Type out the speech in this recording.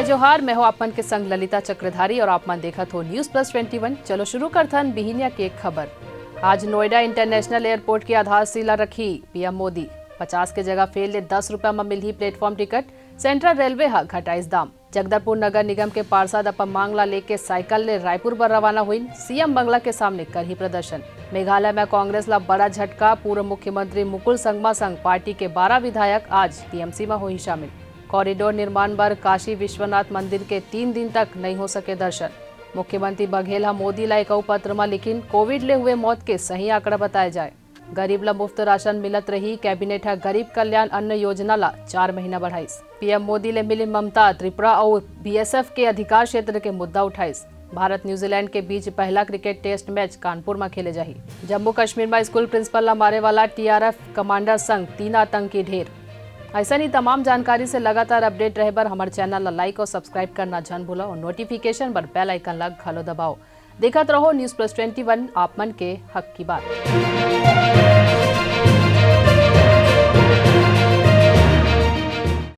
जोहार, मैं हूं आपमन के संग ललिता चक्रधारी और आपमन देखत हो न्यूज प्लस 21। चलो शुरू करथन बिहिनिया की एक खबर। आज नोएडा इंटरनेशनल एयरपोर्ट की आधारशिला रखी पीएम मोदी। 50 के जगह फेल ले 10 रुपया में मिलही प्लेटफॉर्म टिकट। सेंट्रल रेलवे हा घटाइस दाम। जगदलपुर नगर निगम के पार्षद अपन मांगला लेके साइकिल ले रायपुर पर रवाना हुई। सीएम बंगला के सामने करही प्रदर्शन। मेघालय में कांग्रेस ला बड़ा झटका। पूर्व मुख्यमंत्री मुकुल संगमा संग पार्टी के 12 विधायक आज टीएमसी में हुई शामिल। कॉरिडोर निर्माण पर काशी विश्वनाथ मंदिर के 3 दिन तक नहीं हो सके दर्शन। मुख्यमंत्री बघेल मोदी ला एक पत्र में लिखिन कोविड ले हुए मौत के सही आंकड़ा बताए जाए। गरीब ला मुफ्त राशन मिलत रही। कैबिनेट है गरीब कल्याण अन्न योजना ला 4 महीना बढ़ाइस। पीएम मोदी ले मिली ममता। त्रिपुरा और बीएसएफ के अधिकार क्षेत्र के मुद्दा उठाइस। भारत न्यूजीलैंड के बीच पहला क्रिकेट टेस्ट मैच कानपुर में खेले जाही। जम्मू कश्मीर में स्कूल प्रिंसिपल ला मारे वाला टीआरएफ कमांडर संग 3 आतंकी ढेर। ऐसा ही तमाम जानकारी से लगातार अपडेट रहे बर हमारे चैनल ला लाइक और सब्सक्राइब करना जन भूलो और नोटिफिकेशन पर बेल आइकन ला घलो दबाओ। देखत रहो न्यूज प्लस 21 आप मन के हक की बात।